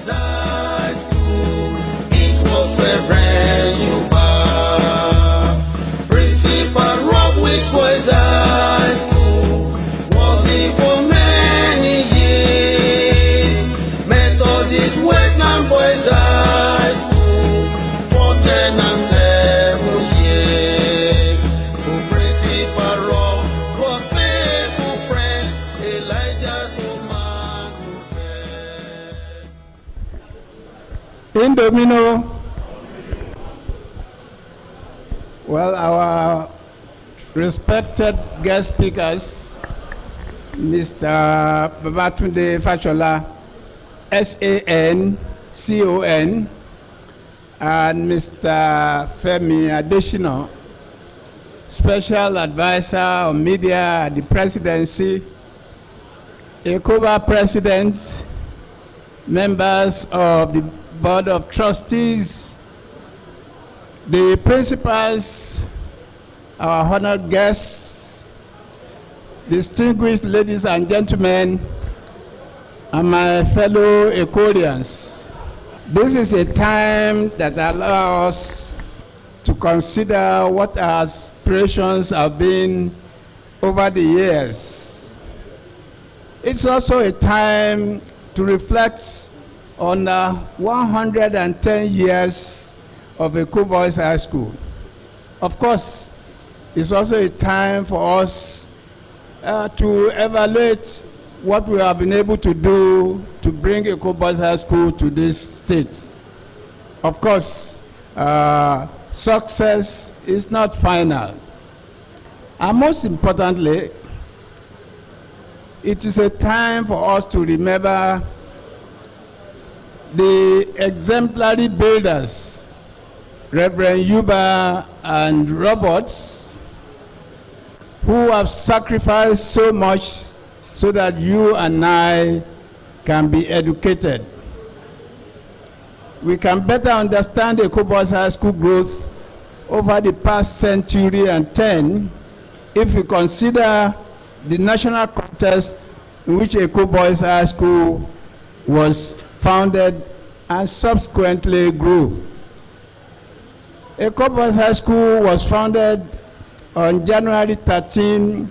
Boys High School. It was Reverend Euba, Principal Rob with Boys High School. Was he for many years? Methodist Westland Boys High School for 10 and 7 years. To Principal Rob was faithful friend Elijah's woman to faith. In Domino. Well, our respected guest speakers, Mr. Babatunde Fashola, SAN, CON, and Mr. Femi Adesina, Special Advisor on Media at the Presidency, ECOBA President, members of the Board of Trustees, the principals, our honored guests, distinguished ladies and gentlemen, and my fellow Ecolians. This is a time that allows us to consider what our aspirations have been over the years. It's also a time to reflect on 110 years of Eko Boys High School. Of course, it's also a time for us to evaluate what we have been able to do to bring Eko Boys High School to this state. Of course, success is not final. And most importantly, it is a time for us to remember the exemplary builders, Reverend Euba and Roberts, who have sacrificed so much so that you and I can be educated. We can better understand the Eko Boys High School growth over the past century and 10 if we consider the national context in which Eko Boys High School was founded and subsequently grew. Eko Boys High School was founded on January 13,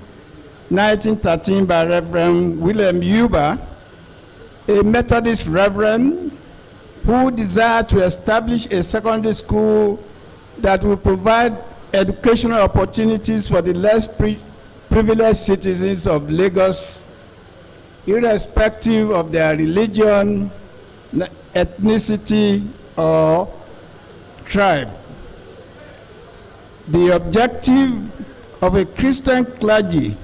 1913 by Reverend W.B Euba, a Methodist reverend who desired to establish a secondary school that will provide educational opportunities for the less privileged citizens of Lagos, irrespective of their religion, ethnicity, or tribe. The objective of a Christian clergy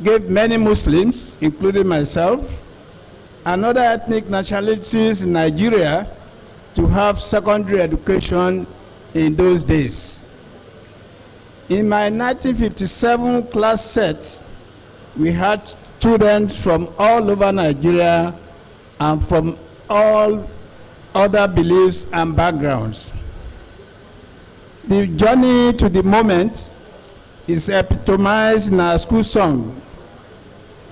gave many Muslims, including myself, and other ethnic nationalities in Nigeria to have secondary education in those days. In my 1957 class set, we had students from all over Nigeria and from all other beliefs and backgrounds. The journey to the moment is epitomized in our school song.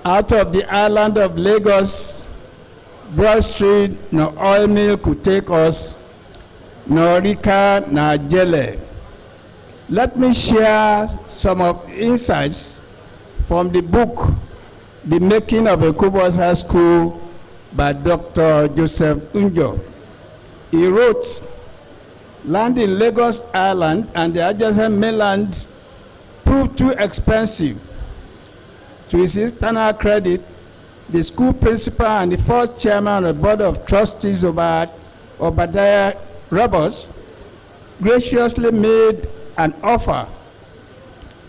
Out of the island of Lagos, Broad Street, no oil mill could take us, no Rika, no Jele. Let me share some of insights from the book, The Making of Eko Boys High School by Dr. Joseph Unjo. He wrote, land in Lagos Island and the adjacent mainland proved too expensive. To his external credit, the school principal and the first chairman of the Board of Trustees, Obadiah Roberts, graciously made an offer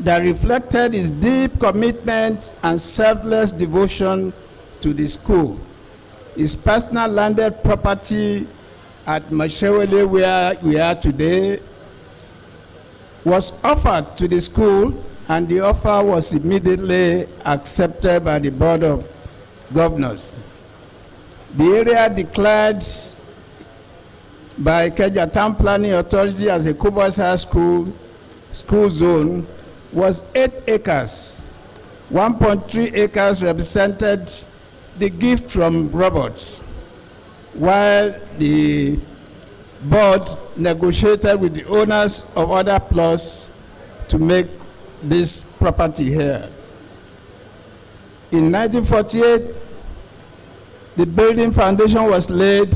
that reflected his deep commitment and selfless devotion to the school. His personal landed property at Mashewele, where we are today, was offered to the school, and the offer was immediately accepted by the Board of Governors. The area declared by Ikeja Town Planning Authority as a Eko Boys High School zone was 8 acres. 1.3 acres represented the gift from Roberts. while the board negotiated with the owners of other plots to make this property here. In 1948, the building foundation was laid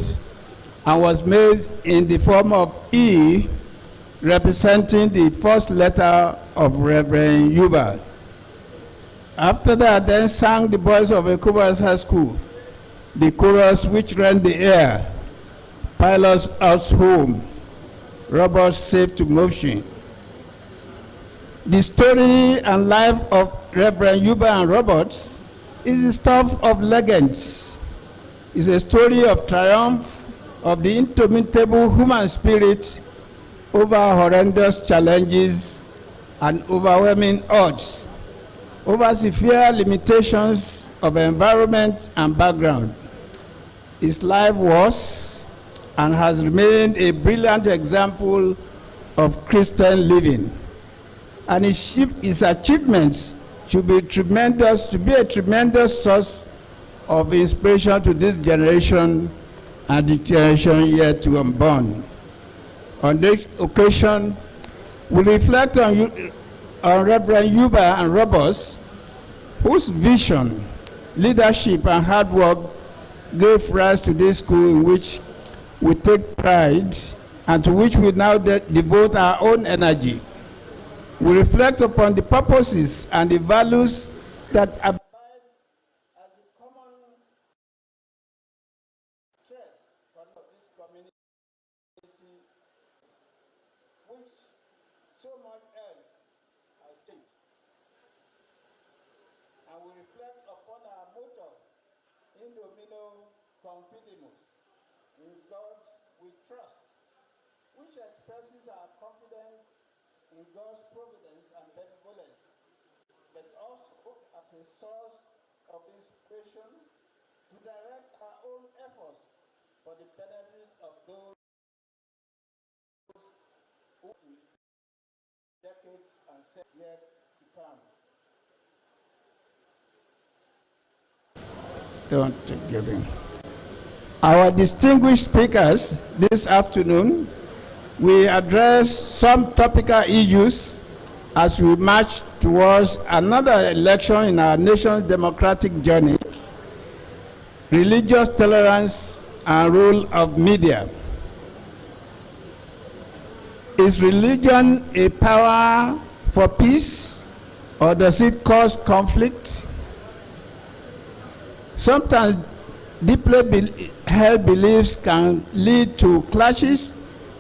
and was made in the form of E, representing the first letter of Reverend Euba. After that, then sang the boys of EBHS High School, the chorus which rent the air, pilots us home, robots safe to motion. The story and life of Reverend Euba and robots is the stuff of legends. It's a story of triumph of the indomitable human spirit over horrendous challenges and overwhelming odds, over severe limitations of environment and background. His life was and has remained a brilliant example of Christian living. And his achievements should be tremendous, to be a tremendous source of inspiration to this generation and the generation yet to unborn. On this occasion, we reflect on Reverend Euba and robots, whose vision, leadership, and hard work gave rise to this school in which we take pride and to which we now devote our own energy. We reflect upon the purposes and the values that abide as the common thread for this community, which so much else has changed. And we reflect upon our motto, in Domino Confidimus, in God we trust, which expresses our confidence in God's providence and benevolence, but also as a source of inspiration to direct our own efforts for the benefit of those who decades and yet to come. Don't take your thing. Our distinguished speakers this afternoon will address some topical issues as we march towards another election in our nation's democratic journey: religious tolerance and role of media. Is religion a power for peace, or does it cause conflict? Sometimes deeply held beliefs can lead to clashes,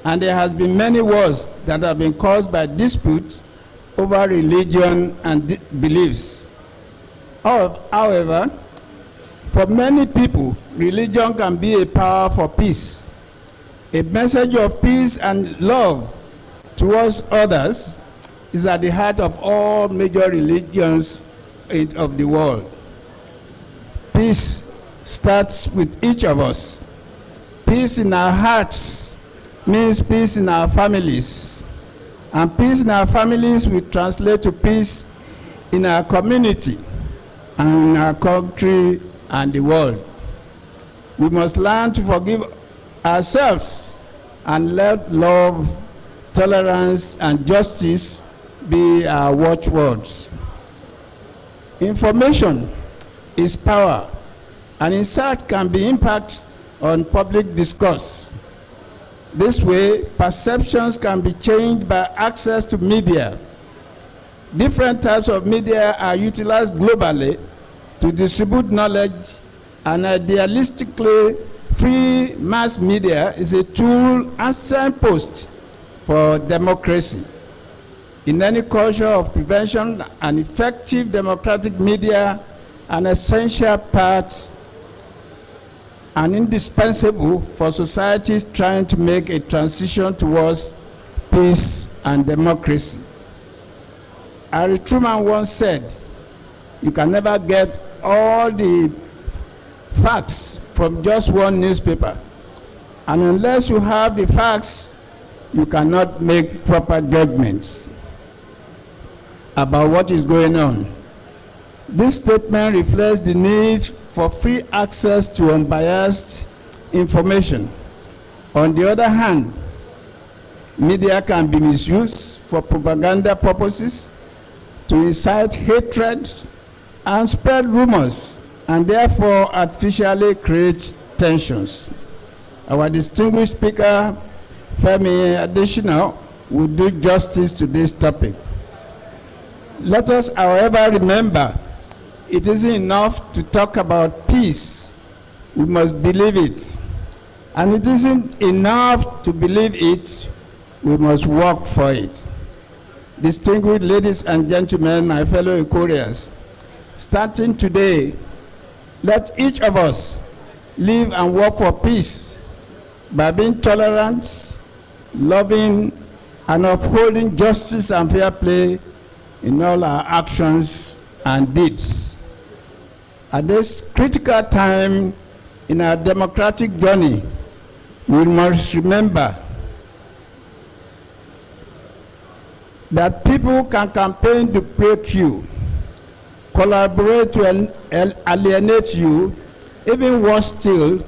and there has been many wars that have been caused by disputes over religion and beliefs. However, for many people, religion can be a power for peace. A message of peace and love towards others is at the heart of all major religions of the world. Peace starts with each of us. Peace in our hearts means peace in our families. And peace in our families will translate to peace in our community and in our country and the world. We must learn to forgive ourselves and let love, tolerance, and justice be our watchwords. Information is power, and insight can be impact on public discourse. This way, perceptions can be changed by access to media. Different types of media are utilized globally to distribute knowledge, and idealistically free mass media is a tool and signpost for democracy. In any culture of prevention, an effective democratic media an essential part and indispensable for societies trying to make a transition towards peace and democracy. Harry Truman once said, "You can never get all the facts from just one newspaper. And unless you have the facts, you cannot make proper judgments about what is going on." This statement reflects the need for free access to unbiased information. On the other hand, media can be misused for propaganda purposes to incite hatred and spread rumors, and therefore artificially create tensions. Our distinguished speaker, Femi Adesina, will do justice to this topic. Let us, however, remember, it isn't enough to talk about peace. We must believe it. And it isn't enough to believe it, we must work for it. Distinguished ladies and gentlemen, my fellow Ikoreans, starting today, let each of us live and work for peace by being tolerant, loving, and upholding justice and fair play in all our actions and deeds. At this critical time in our democratic journey, we must remember that people can campaign to break you, collaborate to alienate you, even worse still,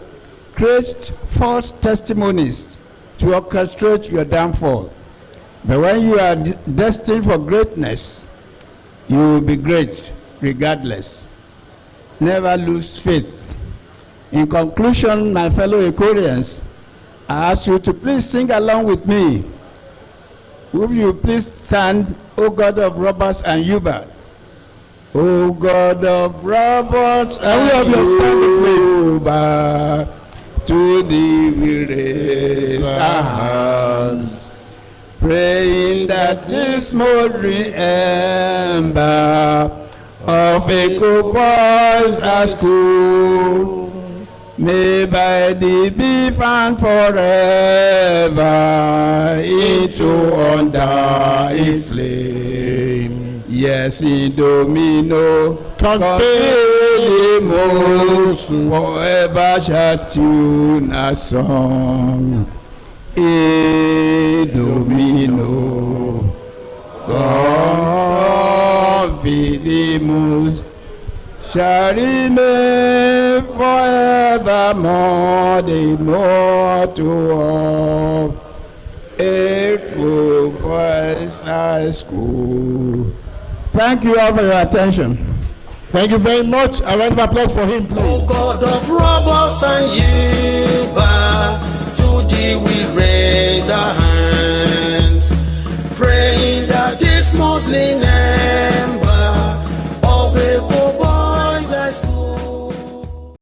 create false testimonies to orchestrate your downfall. But when you are destined for greatness, you will be great regardless. Never lose faith. In conclusion, my fellow Ikoreans, I ask you to please sing along with me. Will you please stand, O God of Roberts and Euba? O God of Roberts and Euba, to thee we raise our hands, praying that this moldering ember of Eco Boys at School may by thee be found forever into undying flame. Yes, in Domino, confidimus, forever shall tune a song. In Domino, confidimus, shall remain forevermore the motto of Eco Boys High School. Thank you all for your attention. Thank you very much. A round of applause for him, please. Oh God of robbers and ye.